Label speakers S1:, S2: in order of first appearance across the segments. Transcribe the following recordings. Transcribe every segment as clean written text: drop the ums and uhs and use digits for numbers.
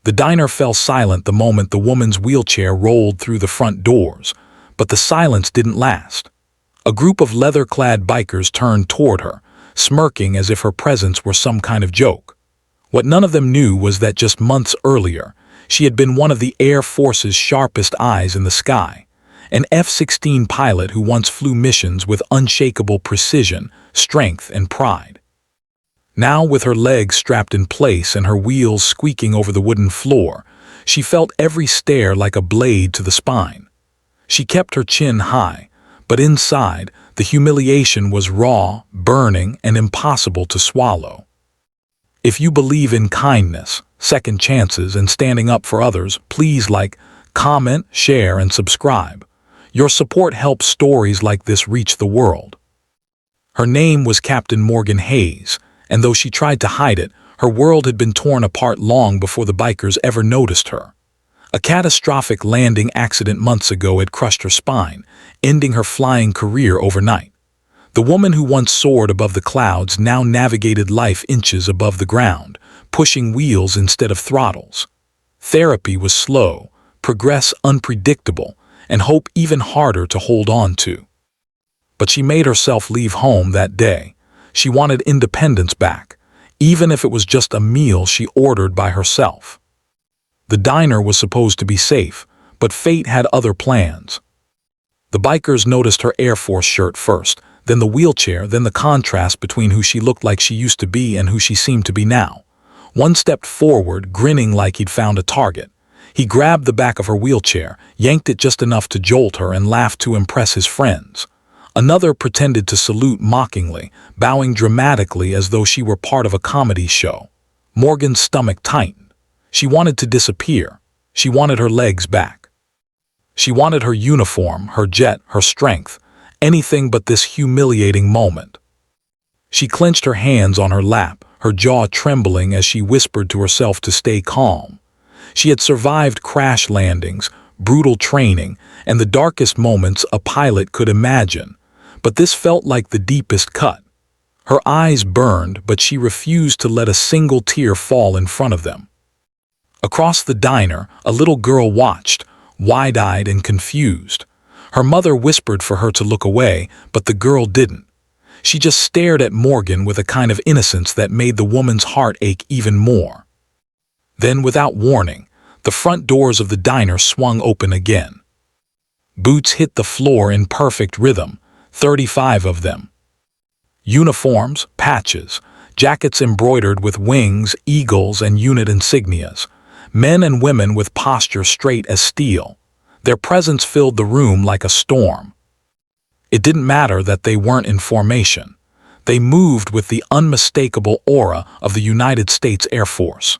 S1: The diner fell silent the moment the woman's wheelchair rolled through the front doors, but the silence didn't last. A group of leather-clad bikers turned toward her, smirking as if her presence were some kind of joke. What none of them knew was that just months earlier, she had been one of the Air Force's sharpest eyes in the sky, an F-16 pilot who once flew missions with unshakable precision, strength, and pride. Now, with her legs strapped in place and her wheels squeaking over the wooden floor, she felt every stare like a blade to the spine. She kept her chin high, but inside, the humiliation was raw, burning, and impossible to swallow. If you believe in kindness, second chances, and standing up for others, please like, comment, share, and subscribe. Your support helps stories like this reach the world. Her name was Captain Morgan Hayes, and though she tried to hide it, her world had been torn apart long before the bikers ever noticed her. A catastrophic landing accident months ago had crushed her spine, ending her flying career overnight. The woman who once soared above the clouds now navigated life inches above the ground, pushing wheels instead of throttles. Therapy was slow, progress unpredictable, and hope even harder to hold on to. But she made herself leave home that day. She wanted independence back, even if it was just a meal she ordered by herself. The diner was supposed to be safe, but fate had other plans. The bikers noticed her Air Force shirt first, then the wheelchair, then the contrast between who she looked like she used to be and who she seemed to be now. One stepped forward, grinning like he'd found a target. He grabbed the back of her wheelchair, yanked it just enough to jolt her, and laughed to impress his friends. Another pretended to salute mockingly, bowing dramatically as though she were part of a comedy show. Morgan's stomach tightened. She wanted to disappear. She wanted her legs back. She wanted her uniform, her jet, her strength, anything but this humiliating moment. She clenched her hands on her lap, her jaw trembling as she whispered to herself to stay calm. She had survived crash landings, brutal training, and the darkest moments a pilot could imagine, but this felt like the deepest cut. Her eyes burned, but she refused to let a single tear fall in front of them. Across the diner, a little girl watched, wide-eyed and confused. Her mother whispered for her to look away, but the girl didn't. She just stared at Morgan with a kind of innocence that made the woman's heart ache even more. Then, without warning, the front doors of the diner swung open again. Boots hit the floor in perfect rhythm, 35 of them. Uniforms, patches, jackets embroidered with wings, eagles, and unit insignias. Men and women with posture straight as steel. Their presence filled the room like a storm. It didn't matter that they weren't in formation. They moved with the unmistakable aura of the United States Air Force.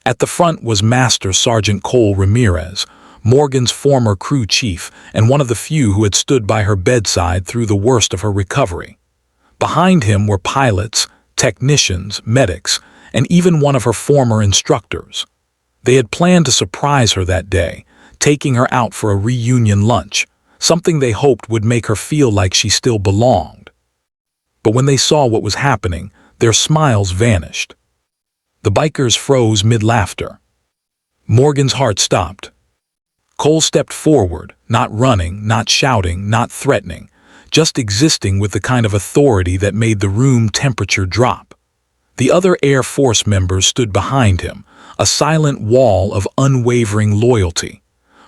S1: At the front was Master Sergeant Cole Ramirez, Morgan's former crew chief and one of the few who had stood by her bedside through the worst of her recovery. Behind him were pilots, technicians, medics, and even one of her former instructors. They had planned to surprise her that day, taking her out for a reunion lunch, something they hoped would make her feel like she still belonged. But when they saw what was happening, their smiles vanished. The bikers froze mid-laughter. Morgan's heart stopped. Cole stepped forward, not running, not shouting, not threatening, just existing with the kind of authority that made the room temperature drop. The other Air Force members stood behind him, a silent wall of unwavering loyalty.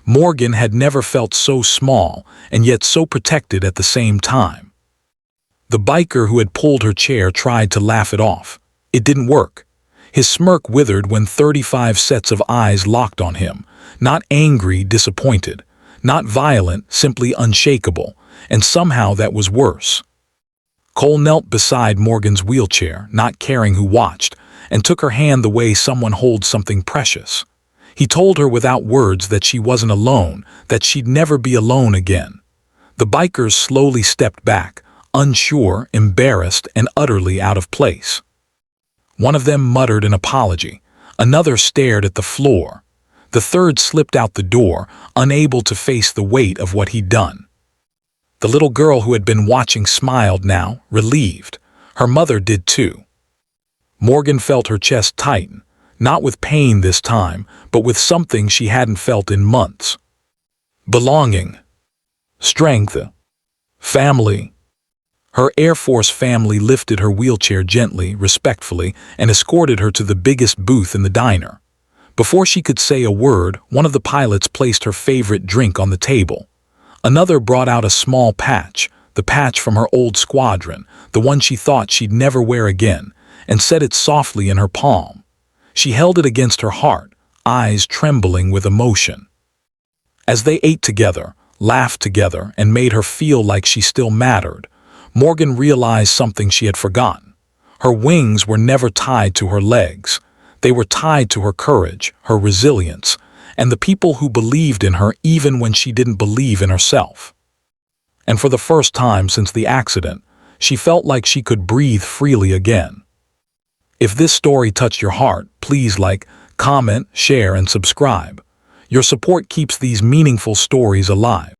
S1: Morgan had never felt so small and yet so protected at the same time. The biker who had pulled her chair tried to laugh it off. It didn't work. His smirk withered when 35 sets of eyes locked on him, not angry, disappointed, not violent, simply unshakable, and somehow that was worse. Cole knelt beside Morgan's wheelchair, not caring who watched, and took her hand the way someone holds something precious. He told her without words that she wasn't alone, that she'd never be alone again. The bikers slowly stepped back, unsure, embarrassed, and utterly out of place. One of them muttered an apology. Another stared at the floor. The third slipped out the door, unable to face the weight of what he'd done. The little girl who had been watching smiled now, relieved. Her mother did too. Morgan felt her chest tighten. not with pain this time, but with something she hadn't felt in months. Belonging, strength, family. Her Air Force family lifted her wheelchair gently, respectfully, and escorted her to the biggest booth in the diner. Before she could say a word, one of the pilots placed her favorite drink on the table. Another brought out a small patch, the patch from her old squadron, the one she thought she'd never wear again, and set it softly in her palm. She held it against her heart, eyes trembling with emotion. As they ate together, laughed together, and made her feel like she still mattered, Morgan realized something she had forgotten. Her wings were never tied to her legs. They were tied to her courage, her resilience, and the people who believed in her even when she didn't believe in herself. And for the first time since the accident, she felt like she could breathe freely again. If this story touched your heart, please like, comment, share, and subscribe. Your support keeps these meaningful stories alive.